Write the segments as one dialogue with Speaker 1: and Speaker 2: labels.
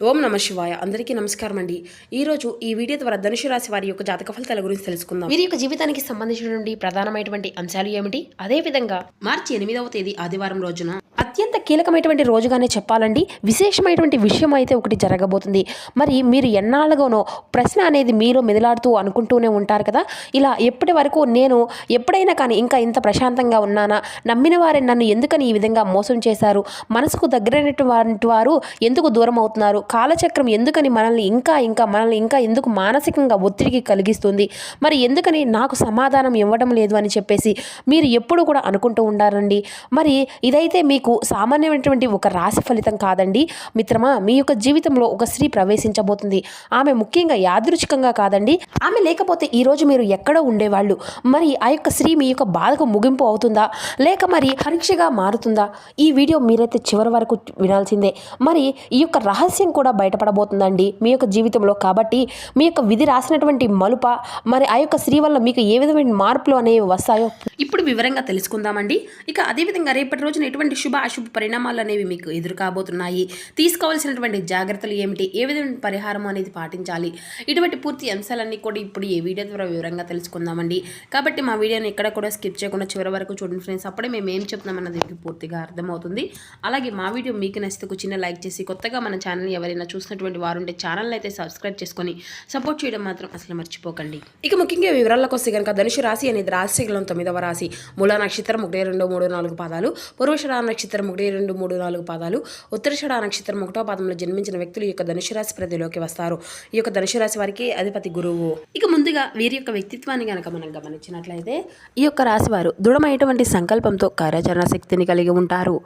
Speaker 1: ఓం నమ శివాయ. అందరికీ నమస్కారం అండి. ఈరోజు ఈ వీడియో ద్వారా ధనుసు రాశి వారి యొక్క జాతక ఫలితాల గురించి తెలుసుకుందాం. వీరి యొక్క జీవితానికి సంబంధించినటువంటి ప్రధానమైనటువంటి అంశాలు ఏమిటి, అదేవిధంగా మార్చి 8వ తేదీ ఆదివారం రోజున అత్యంత కీలకమైనటువంటి రోజుగానే చెప్పాలండి. విశేషమైనటువంటి విషయం అయితే ఒకటి జరగబోతుంది. మరి మీరు ఎన్నాళ్ళగానో ప్రశ్న అనేది మీరు మెదలాడుతూ అనుకుంటూనే ఉంటారు కదా, ఇలా ఎప్పటి వరకు నేను ఎప్పుడైనా కానీ ఇంకా ఇంత ప్రశాంతంగా ఉన్నానా, నమ్మిన వారే నన్ను ఎందుకని ఈ విధంగా మోసం చేశారు, మనసుకు దగ్గరైనటువంటి వారు ఎందుకు దూరం అవుతున్నారు, కాలచక్రం ఎందుకని మనల్ని ఇంకా ఎందుకు మానసికంగా ఒత్తిడికి కలిగిస్తుంది, మరి ఎందుకని నాకు సమాధానం ఇవ్వడం లేదు అని చెప్పేసి మీరు ఎప్పుడు కూడా అనుకుంటూ ఉండారండి. మరి ఇదైతే మీకు సామాన్యమైనటువంటి ఒక రాశి ఫలితం కాదండి మిత్రమా. మీ యొక్క జీవితంలో ఒక స్త్రీ ప్రవేశించబోతుంది. ఆమె ముఖ్యంగా యాదృచ్ఛికంగా కాదండి, ఆమె లేకపోతే ఈరోజు మీరు ఎక్కడో ఉండేవాళ్ళు. మరి ఆ యొక్క స్త్రీ మీ యొక్క బాధకు ముగింపు అవుతుందా, లేక మరి పరీక్షగా మారుతుందా? ఈ వీడియో మీరైతే చివరి వరకు వినాల్సిందే. మరి ఈ యొక్క రహస్యం కూడా బయటపడబోతుందండి మీ యొక్క జీవితంలో. కాబట్టి మీ యొక్క విధి రాసినటువంటి మలుప, మరి ఆ యొక్క స్త్రీ వల్ల మీకు ఏ విధమైన మార్పులు అనేవి వస్తాయో ఇప్పుడు వివరంగా తెలుసుకుందామండి. ఇక అదేవిధంగా రేపటి రోజున ఎటువంటి శుభ అశుభ పరిణామాలు అనేవి మీకు ఎదురు కాబోతున్నాయి, తీసుకోవాల్సినటువంటి జాగ్రత్తలు ఏమిటి, ఏ విధమైన పరిహారం అనేది పాటించాలి, ఇటువంటి పూర్తి అంశాలన్నీ కూడా ఇప్పుడు ఈ వీడియో ద్వారా వివరంగా తెలుసుకుందామండి. కాబట్టి మా వీడియోని ఎక్కడ కూడా స్కిప్ చేయకుండా చివరి వరకు చూడండి ఫ్రెండ్స్. అప్పుడే మేము ఏం చెప్తున్నామన్నది పూర్తిగా అర్థమవుతుంది. అలాగే మా వీడియో మీకు నచ్చితే చిన్న లైక్ చేసి, కొత్తగా మన ఛానల్ ఎవరైనా చూసినటువంటి వారు ఉంటే ఛానల్ అయితే సబ్స్క్రైబ్ చేసుకొని సపోర్ట్ చేయడం మాత్రం అసలు మర్చిపోకండి. ఇక ముఖ్యంగా వివరాలకు వస్తే కనుక ధనుసు రాశి అనేది రాశిలో 9వ రాశి. మూలా నక్షత్రం 1, 2, 3, 4 పాదాలు, పూర్వషడా నక్షత్రం 1, 2, 3, 4 పాదాలు, ఉత్తరషడా నక్షత్రం 1వ పాదంలో జన్మించిన వ్యక్తులు ఈ యొక్క ధనుసు రాశి పరిధిలోకి వస్తారు. ఈ యొక్క ధనుసు రాశి వారికి అధిపతి గురువు. ఇక ముందుగా వీరి యొక్క వ్యక్తిత్వాన్ని కనుక మనం గమనించినట్లయితే ఈ యొక్క రాశి వారు దృఢమైనటువంటి సంకల్పంతో కార్యాచరణ శక్తిని కలిగి ఉంటారు.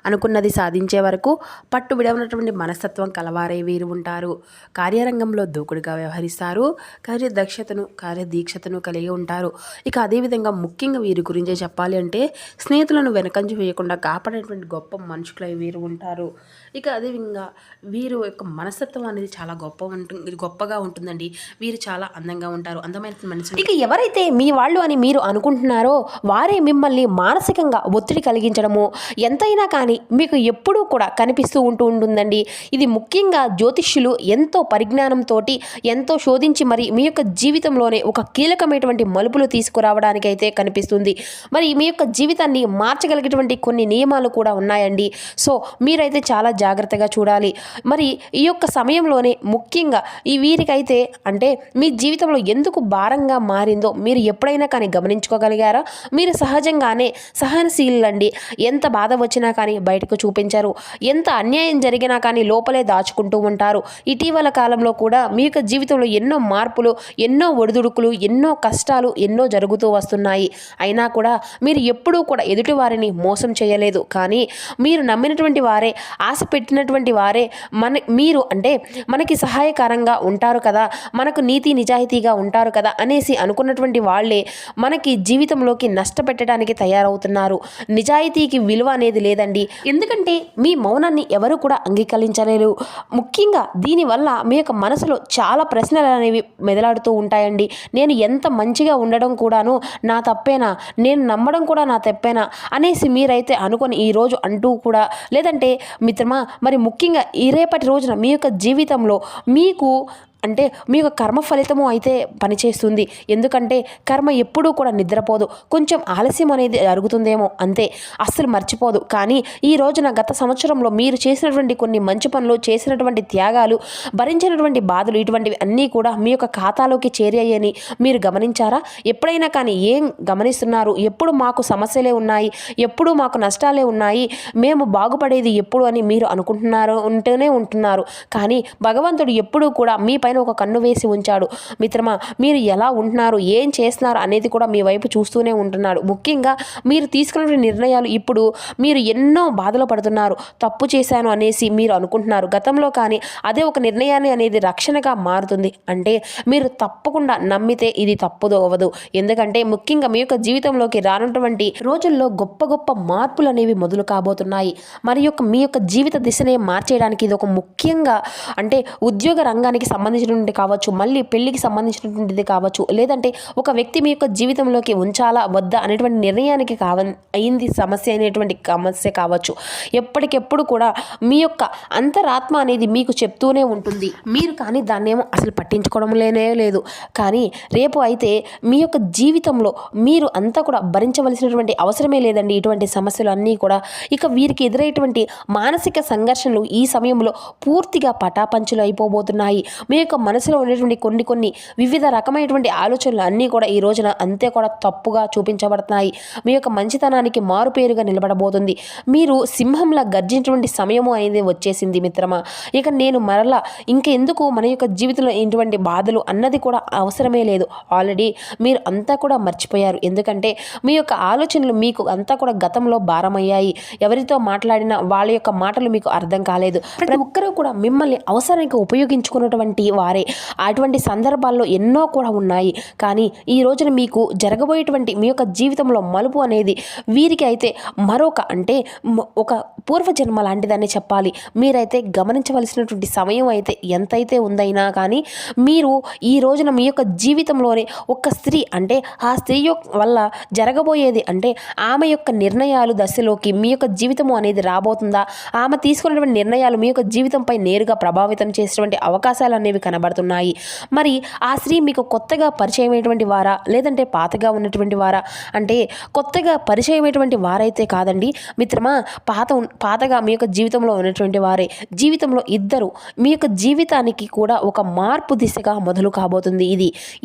Speaker 1: అనుకున్నది సాధించే వరకు పట్టు విడవనటువంటి మనస్తత్వం కలవారే వీరు ఉంటారు. కార్యరంగంలో దూకుడుగా వ్యవహరిస్తారు. కార్యదక్షతను కార్యదీక్షతను కలిగి ఉంటారు. ఇక అదేవిధంగా ముఖ్యంగా వీరి గురించి చెప్పాలి అంటే స్నేహితులను వెనకంజ వేయకుండా కాపాడేటువంటి గొప్ప మనుషులై వీరు ఉంటారు. ఇక అదేవిధంగా వీరు యొక్క మనస్తత్వం అనేది చాలా గొప్పగా ఉంటుందండి. వీరు చాలా అందంగా ఉంటారు, అందమైన మనుషులు. ఇక ఎవరైతే మీ వాళ్ళు అని మీరు అనుకుంటున్నారో వారే మిమ్మల్ని మానసికంగా ఒత్తిడి కలిగించడము ఎంతైనా కానీ మీకు ఎప్పుడూ కూడా కనిపిస్తూ ఉంటుందండి. ఇది ముఖ్యంగా జ్యోతిష్యులు ఎంతో పరిజ్ఞానంతో ఎంతో శోధించి మరి మీ యొక్క జీవితంలోనే ఒక కీలకమైనటువంటి మలుపులు తీసుకురావడానికి అయితే కనిపిస్తుంది. మరి మీ యొక్క జీవితాన్ని మార్చగలిగేటువంటి కొన్ని నియమాలు కూడా ఉన్నాయండి. సో మీరైతే చాలా జాగ్రత్తగా చూడాలి. మరి ఈ యొక్క సమయంలోనే ముఖ్యంగా ఈ వీరికైతే అంటే మీ జీవితంలో ఎందుకు భారంగా మారిందో మీరు ఎప్పుడైనా కానీ గమనించుకోగలిగారా? మీరు సహజంగానే సహనశీలండి. ఎంత బాధ వచ్చినా కానీ బయటకు చూపించారు, ఎంత అన్యాయం జరిగినా కానీ లోపలే దాచుకుంటూ ఉంటారు. ఇటీవల కాలంలో కూడా మీ యొక్క జీవితంలో ఎన్నో మార్పులు, ఎన్నో ఒడిదుడుకులు, ఎన్నో కష్టాలు ఎన్నో జరుగుతూ వస్తున్నాయి. అయినా కూడా మీరు ఎప్పుడూ కూడా ఎదుటి వారిని మోసం చేయలేదు. కానీ మీరు నమ్మినటువంటి వారే, ఆశ పెట్టినటువంటి వారే మీరు అంటే మనకి సహాయకరంగా ఉంటారు కదా, మనకు నీతి నిజాయితీగా ఉంటారు కదా అనేసి అనుకున్నటువంటి వాళ్ళే మనకి జీవితంలోకి నష్టపెట్టడానికి తయారవుతున్నారు. నిజాయితీకి విలువ అనేది లేదండి. ఎందుకంటే మీ మౌనాన్ని ఎవరు కూడా అంగీకరించలేరు. ముఖ్యంగా దీనివల్ల మీ యొక్క మనసులో చాలా ప్రశ్నలు అనేవి మెదలాడుతూ ఉంటాయండి. నేను ఎంత మంచిగా ఉండడం కూడాను నా తప్పేనా, నేను నమ్మడం కూడా నా తప్పేనా అనేసి మీరైతే అనుకొని ఈరోజు అంటూ కూడా లేదంటే మిత్రమా, మరి ముఖ్యంగా ఈ రేపటి రోజున మీ యొక్క జీవితంలో మీకు అంటే మీ యొక్క కర్మ ఫలితము అయితే పనిచేస్తుంది. ఎందుకంటే కర్మ ఎప్పుడూ కూడా నిద్రపోదు, కొంచెం ఆలస్యం అనేది జరుగుతుందేమో అంతే, అస్సలు మర్చిపోదు. కానీ ఈ రోజున గత సంవత్సరంలో మీరు చేసినటువంటి కొన్ని మంచి పనులు, చేసినటువంటి త్యాగాలు, భరించినటువంటి బాధలు, ఇటువంటివి అన్నీ కూడా మీ యొక్క ఖాతాలోకి చేరాయని మీరు గమనించారా? ఎప్పుడైనా కానీ ఏం గమనిస్తున్నారు? ఎప్పుడు మాకు సమస్యలే ఉన్నాయి, ఎప్పుడు మాకు నష్టాలే ఉన్నాయి, మేము బాగుపడేది ఎప్పుడు అని మీరు ఉంటూనే ఉంటున్నారు. కానీ భగవంతుడు ఎప్పుడూ కూడా మీ ఒక కన్ను వేసి ఉంచాడు. మిత్రమా, మీరు ఎలా ఉంటున్నారు, ఏం చేస్తున్నారు అనేది కూడా మీ వైపు చూస్తూనే ఉంటున్నాడు. ముఖ్యంగా మీరు తీసుకున్న నిర్ణయాలు ఇప్పుడు మీరు ఎన్నో బాధలు పడుతున్నారు. తప్పు చేశాను అనేసి మీరు అనుకుంటున్నారు గతంలో, కానీ అదే ఒక నిర్ణయాన్ని అనేది రక్షణగా మారుతుంది. అంటే మీరు తప్పకుండా నమ్మితే ఇది తప్పుదో అవ్వదు. ఎందుకంటే ముఖ్యంగా మీ యొక్క జీవితంలోకి రానున్నటువంటి రోజుల్లో గొప్ప గొప్ప మార్పులు అనేవి మొదలు కాబోతున్నాయి. మరి మీ యొక్క జీవిత దిశనే మార్చేయడానికి ఇది ఒక ముఖ్యంగా అంటే ఉద్యోగ రంగానికి సంబంధించిన సంబంధించినటువంటి కావచ్చు, మళ్ళీ పెళ్లికి సంబంధించినటువంటిది కావచ్చు, లేదంటే ఒక వ్యక్తి మీ యొక్క జీవితంలోకి ఉంచాలా వద్దా అనేటువంటి నిర్ణయానికి అయింది సమస్య అనేటువంటి సమస్య కావచ్చు. ఎప్పటికెప్పుడు కూడా మీ యొక్క అంతరాత్మ అనేది మీకు చెప్తూనే ఉంటుంది. మీరు కానీ దాన్నేమో అసలు పట్టించుకోవడం లేదు. కానీ రేపు అయితే మీ యొక్క జీవితంలో మీరు అంతా కూడా భరించవలసినటువంటి అవసరమే లేదండి ఇటువంటి సమస్యలు అన్నీ కూడా. ఇక వీరికి ఎదురయ్యేటువంటి మానసిక సంఘర్షణలు ఈ సమయంలో పూర్తిగా పటాపంచులు అయిపోబోతున్నాయి. మీ యొక్క మనసులో ఉండేటువంటి కొన్ని వివిధ రకమైనటువంటి ఆలోచనలు అన్నీ కూడా ఈ రోజున అంతే కూడా తప్పుగా చూపించబడుతున్నాయి. మీ యొక్క మంచితనానికి మారుపేరుగా నిలబడబోతుంది. మీరు సింహంలా గర్జించినటువంటి సమయము అనేది వచ్చేసింది మిత్రమా. ఇక నేను మరలా ఇంకెందుకు మన యొక్క జీవితంలో ఇటువంటి బాధలు అన్నది కూడా అవసరమే లేదు. ఆల్రెడీ మీరు అంతా కూడా మర్చిపోయారు. ఎందుకంటే మీ యొక్క ఆలోచనలు మీకు అంతా కూడా గతంలో భారమయ్యాయి. ఎవరితో మాట్లాడినా వాళ్ళ యొక్క మాటలు మీకు అర్థం కాలేదు. ప్రతి ఒక్కరూ కూడా మిమ్మల్ని అవసరానికి ఉపయోగించుకున్నటువంటి వారే. అటువంటి సందర్భాల్లో ఎన్నో కూడా ఉన్నాయి. కానీ ఈ రోజున మీకు జరగబోయేటువంటి మీ యొక్క జీవితంలో మలుపు అనేది వీరికి అయితే మరొక అంటే ఒక పూర్వజన్మ లాంటిదని చెప్పాలి. మీరైతే గమనించవలసినటువంటి సమయం అయితే ఎంతైతే ఉందైనా కానీ మీరు ఈ రోజున మీ యొక్క జీవితంలోనే ఒక స్త్రీ అంటే ఆ స్త్రీ వల్ల జరగబోయేది అంటే ఆమె యొక్క నిర్ణయాలు దశలోకి మీ యొక్క జీవితము అనేది రాబోతుందా, ఆమె తీసుకున్నటువంటి నిర్ణయాలు మీ యొక్క జీవితంపై నేరుగా ప్రభావితం చేసేటువంటి అవకాశాలు అనేవి కనబడుతున్నాయి. మరి ఆ స్త్రీ మీకు కొత్తగా పరిచయమైనటువంటి వారా, లేదంటే పాతగా ఉన్నటువంటి వారా? అంటే కొత్తగా పరిచయమైనటువంటి వారైతే కాదండి మిత్రమా, పాతగా మీ యొక్క జీవితంలో ఉన్నటువంటి వారే. జీవితంలో ఇద్దరు మీ యొక్క జీవితానికి కూడా ఒక మార్పు దిశగా మొదలు కాబోతుంది.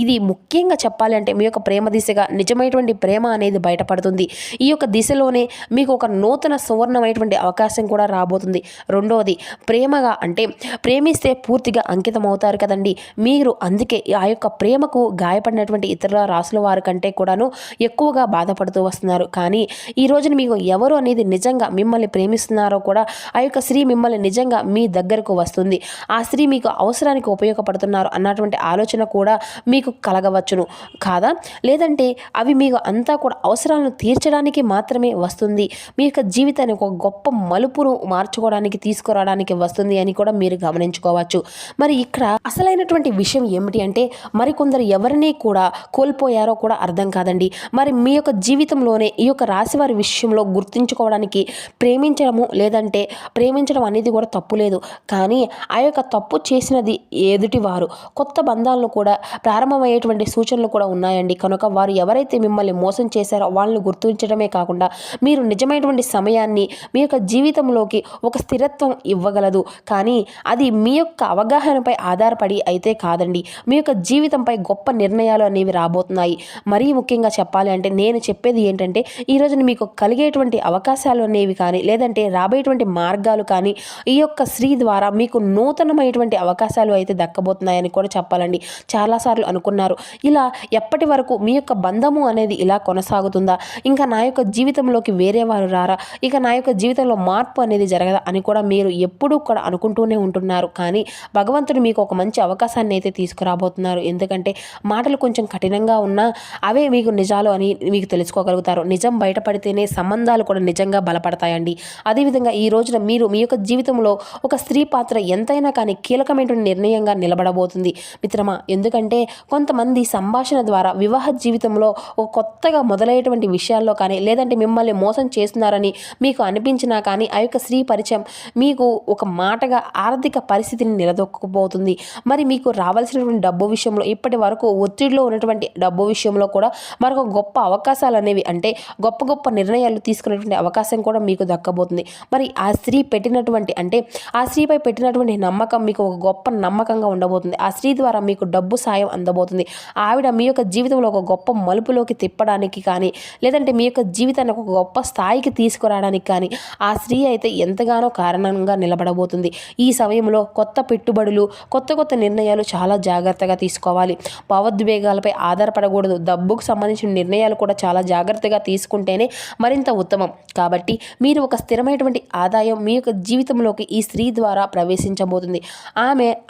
Speaker 1: ఇది ముఖ్యంగా చెప్పాలి అంటే మీ యొక్క ప్రేమ దిశగా నిజమైనటువంటి ప్రేమ అనేది బయటపడుతుంది. ఈ యొక్క దిశలోనే మీకు ఒక నూతన సువర్ణమైనటువంటి అవకాశం కూడా రాబోతుంది. రెండోది ప్రేమగా అంటే ప్రేమిస్తే పూర్తిగా అంకితం అవుతారు కదండి మీరు. అందుకే ఆ యొక్క ప్రేమకు గాయపడినటువంటి ఇతర రాసుల వారి కంటే కూడాను ఎక్కువగా బాధపడుతూ వస్తున్నారు. కానీ ఈ రోజున మీకు ఎవరు అనేది నిజంగా మిమ్మల్ని ప్రేమిస్తున్నారో కూడా ఆ యొక్క స్త్రీ మిమ్మల్ని నిజంగా మీ దగ్గరకు వస్తుంది. ఆ స్త్రీ మీకు అవసరానికి ఉపయోగపడుతున్నారు అన్నటువంటి ఆలోచన కూడా మీకు కలగవచ్చును కాదా? లేదంటే అవి మీకు అంతా కూడా అవసరాలను తీర్చడానికి మాత్రమే వస్తుంది, మీ యొక్క జీవితాన్ని ఒక గొప్ప మలుపును మార్చుకోవడానికి తీసుకురావడానికి వస్తుంది అని కూడా మీరు గమనించుకోవచ్చు. మరి ఇక్కడ అసలైనటువంటి విషయం ఏమిటి అంటే మరికొందరు ఎవరిని కూడా కోల్పోయారో కూడా అర్థం కాదండి. మరి మీ యొక్క జీవితంలోనే ఈ యొక్క రాశివారి విషయంలో గుర్తుంచుకోవడానికి ప్రేమించడము లేదంటే ప్రేమించడం అనేది కూడా తప్పు లేదు. కానీ ఆ యొక్క తప్పు చేసినది ఎదుటివారు. కొత్త బంధాలను కూడా ప్రారంభమయ్యేటువంటి సూచనలు కూడా ఉన్నాయండి. కనుక వారు ఎవరైతే మిమ్మల్ని మోసం చేశారో వాళ్ళని గుర్తించడమే కాకుండా మీరు నిజమైనటువంటి సమయాన్ని మీ యొక్క జీవితంలోకి ఒక స్థిరత్వం ఇవ్వగలదు. కానీ అది మీ యొక్క అవగాహనపై ఆధారపడి అయితే కాదండి. మీ యొక్క జీవితంపై గొప్ప నిర్ణయాలు అనేవి రాబోతున్నాయి. మరీ ముఖ్యంగా చెప్పాలి అంటే నేను చెప్పేది ఏంటంటే ఈ రోజున మీకు కలిగేటువంటి అవకాశాలు అనేవి కానీ లేదంటే రాబోయేటువంటి మార్గాలు కానీ ఈ యొక్క స్త్రీ ద్వారా మీకు నూతనమైనటువంటి అవకాశాలు అయితే దక్కబోతున్నాయని కూడా చెప్పాలండి. చాలాసార్లు అనుకున్నారు ఇలా ఎప్పటి వరకు మీ యొక్క బంధము అనేది ఇలా కొనసాగుతుందా, ఇంకా నా యొక్క జీవితంలోకి వేరే వారు రారా, ఇక నా యొక్క జీవితంలో మార్పు అనేది జరగదా అని కూడా మీరు ఎప్పుడూ కూడా అనుకుంటూనే ఉంటున్నారు. కానీ భగవంతుడు మీకు ఒక మంచి అవకాశాన్ని అయితే తీసుకురాబోతున్నారు. ఎందుకంటే మాటలు కొంచెం కఠినంగా ఉన్నా అవే మీకు నిజాలు అని మీకు తెలుసుకోగలుగుతారు. నిజం బయటపడితేనే సంబంధాలు కూడా నిజంగా బలపడతాయండి. అదేవిధంగా ఈ రోజున మీరు మీ యొక్క జీవితంలో ఒక స్త్రీ పాత్ర ఎంతైనా కానీ కీలకమైనటువంటి నిర్ణయంగా నిలబడబోతుంది మిత్రమా. ఎందుకంటే కొంతమంది సంభాషణ ద్వారా వివాహ జీవితంలో ఒక కొత్తగా మొదలయ్యేటువంటి విషయాల్లో కానీ లేదంటే మిమ్మల్ని మోసం చేస్తున్నారని మీకు అనిపించినా కానీ ఆ యొక్క స్త్రీ పరిచయం మీకు ఒక మాటగా ఆర్థిక పరిస్థితిని నిలదొక్కుపోతుంది. మరి మీకు రావాల్సినటువంటి డబ్బు విషయంలో ఇప్పటి వరకు ఒత్తిడిలో ఉన్నటువంటి డబ్బు విషయంలో కూడా మరొక గొప్ప అవకాశాలు అనేవి అంటే గొప్ప నిర్ణయాలు తీసుకునేటువంటి అవకాశం కూడా మీకు దక్కబోతుంది. మరి ఆ స్త్రీ పెట్టినటువంటి అంటే ఆ స్త్రీపై పెట్టినటువంటి నమ్మకం మీకు ఒక గొప్ప నమ్మకంగా ఉండబోతుంది. ఆ స్త్రీ ద్వారా మీకు డబ్బు సాయం అందబోతుంది. ఆవిడ మీ యొక్క జీవితంలో ఒక గొప్ప మలుపులోకి తిప్పడానికి కానీ లేదంటే మీ యొక్క జీవితాన్ని ఒక గొప్ప స్థాయికి తీసుకురావడానికి కానీ ఆ స్త్రీ అయితే ఎంతగానో కారణంగా నిలబడబోతుంది. ఈ సమయంలో కొత్త పెట్టుబడులు కొత్త నిర్ణయాలు చాలా జాగ్రత్తగా తీసుకోవాలి. భావోద్వేగాలపై ఆధారపడకూడదు. డబ్బుకు సంబంధించిన నిర్ణయాలు కూడా చాలా జాగ్రత్తగా తీసుకుంటేనే మరింత ఉత్తమం. కాబట్టి మీరు ఒక స్థిరమైనటువంటి ఆదాయం మీ యొక్క జీవితంలోకి ఈ స్త్రీ ద్వారా ప్రవేశించబోతుంది.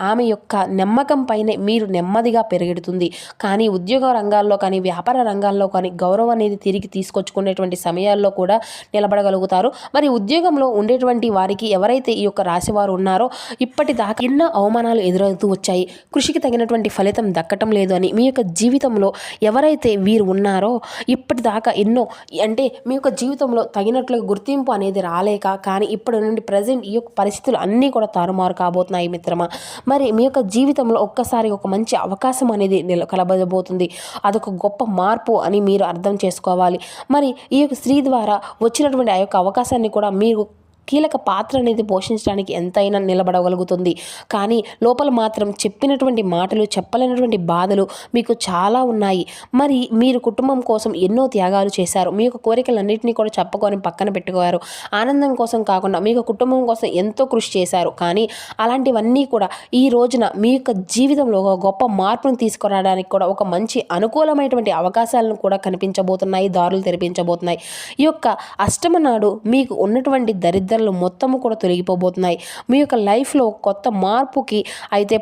Speaker 1: ఆమె యొక్క నమ్మకం పైనే మీరు నెమ్మదిగా పెరుగుతుంది. కానీ ఉద్యోగ రంగాల్లో కానీ వ్యాపార రంగాల్లో కానీ గౌరవం అనేది తిరిగి తీసుకొచ్చుకునేటువంటి సమయాల్లో కూడా నిలబడగలుగుతారు. మరి ఉద్యోగంలో ఉండేటువంటి వారికి ఎవరైతే ఈ యొక్క రాశి వారు ఉన్నారో ఇప్పటిదాకా ఎన్నో అవమానాలు ఎదురవుతూ వచ్చాయి. కృషికి తగినటువంటి ఫలితం దక్కటం లేదు అని మీ యొక్క జీవితంలో ఎవరైతే వీరు ఉన్నారో ఇప్పటిదాకా ఎన్నో అంటే మీ యొక్క జీవితంలో తగినట్లుగా గుర్తింపు అనేది రాలేక కానీ ఇప్పటి నుండి ప్రజెంట్ ఈ యొక్క పరిస్థితులు అన్నీ కూడా తారుమారు కాబోతున్నాయి మిత్రమా. మరి మీ యొక్క జీవితంలో ఒక్కసారి ఒక మంచి అవకాశం అనేది కలబోతుంది. అదొక గొప్ప మార్పు అని మీరు అర్థం చేసుకోవాలి. మరి ఈ యొక్క స్త్రీ ద్వారా వచ్చినటువంటి ఆ యొక్క అవకాశాన్ని కూడా మీరు కీలక పాత్ర అనేది పోషించడానికి ఎంతైనా నిలబడగలుగుతుంది. కానీ లోపల మాత్రం చెప్పినటువంటి మాటలు చెప్పలేనటువంటి బాధలు మీకు చాలా ఉన్నాయి. మరి మీరు కుటుంబం కోసం ఎన్నో త్యాగాలు చేశారు. మీ యొక్క కోరికలన్నింటినీ కూడా చెప్పుకొని పక్కన పెట్టుకోవారు. ఆనందం కోసం కాకుండా మీ యొక్క కుటుంబం కోసం ఎంతో కృషి చేశారు. కానీ అలాంటివన్నీ కూడా ఈ రోజున మీ యొక్క జీవితంలో ఒక గొప్ప మార్పును తీసుకురావడానికి కూడా ఒక మంచి అనుకూలమైనటువంటి అవకాశాలను కూడా కనిపించబోతున్నాయి, దారులు తెరిపించబోతున్నాయి. ఈ యొక్క అష్టమ నాడు మీకు ఉన్నటువంటి దరిద్ర మొత్తము కూడా తొలగిపోబోతున్నాయి. మీ యొక్క లైఫ్లో కొత్త మార్పుకి అయితే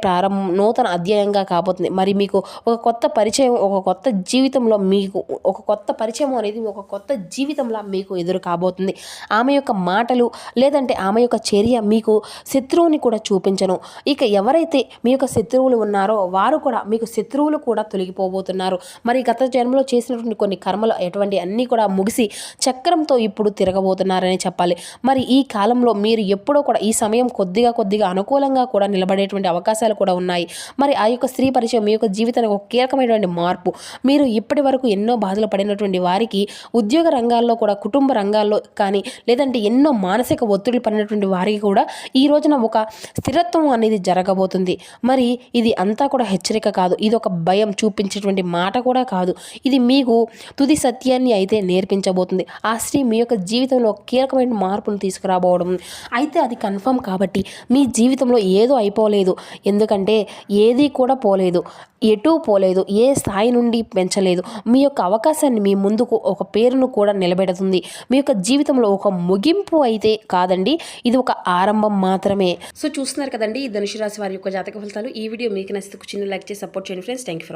Speaker 1: నూతన అధ్యాయంగా కాబోతుంది. మరి మీకు ఒక కొత్త పరిచయం, ఒక కొత్త జీవితంలో మీకు ఒక కొత్త పరిచయం అనేది ఒక కొత్త జీవితంలో మీకు ఎదురు కాబోతుంది. ఆమె యొక్క మాటలు లేదంటే ఆమె యొక్క చర్య మీకు శత్రువుని కూడా చూపించను. ఇక ఎవరైతే మీ యొక్క శత్రువులు ఉన్నారో వారు కూడా మీకు శత్రువులు కూడా తొలగిపోబోతున్నారు. మరి గత జన్మలో చేసినటువంటి కొన్ని కర్మలు ఎటువంటి అన్నీ కూడా ముగిసి చక్రంతో ఇప్పుడు తిరగబోతున్నారని చెప్పాలి. మరి ఈ కాలంలో మీరు ఎప్పుడో కూడా ఈ సమయం కొద్దిగా అనుకూలంగా కూడా నిలబడేటువంటి అవకాశాలు కూడా ఉన్నాయి. మరి ఆ యొక్క స్త్రీ పరిచయం మీ యొక్క జీవితానికి ఒక కీలకమైనటువంటి మార్పు. మీరు ఇప్పటి వరకు ఎన్నో బాధలు పడినటువంటి వారికి ఉద్యోగ రంగాల్లో కూడా, కుటుంబ రంగాల్లో కానీ లేదంటే ఎన్నో మానసిక ఒత్తిడి పడినటువంటి వారికి కూడా ఈ రోజున ఒక స్థిరత్వం అనేది జరగబోతుంది. మరి ఇది అంతా కూడా హెచ్చరిక కాదు, ఇది ఒక భయం చూపించేటువంటి మాట కూడా కాదు. ఇది మీకు తుది సత్యాన్ని అయితే నేర్పించబోతుంది. ఆ స్త్రీ మీ యొక్క జీవితంలో కీలకమైన మార్పును తీసుకురాబోవడం అయితే అది కన్ఫర్మ్. కాబట్టి మీ జీవితంలో ఏదో అయిపోలేదు, ఎందుకంటే ఏది కూడా పోలేదు, ఎటూ పోలేదు, ఏ స్థాయి నుండి పెంచలేదు. మీ యొక్క అవకాశాన్ని మీ ముందుకు ఒక పేరును కూడా నిలబెడుతుంది. మీ యొక్క జీవితంలో ఒక ముగింపు అయితే కాదండి, ఇది ఒక ఆరంభం మాత్రమే. సో చూస్తున్నారు కదండి ఈ ధనుసు రాశి వారి యొక్క జాతక ఫలితాలు. ఈ వీడియో మీకు నచ్చితే చిన్న లైక్ చేసి సపోర్ట్ చేయండి friends. Thank you for watching.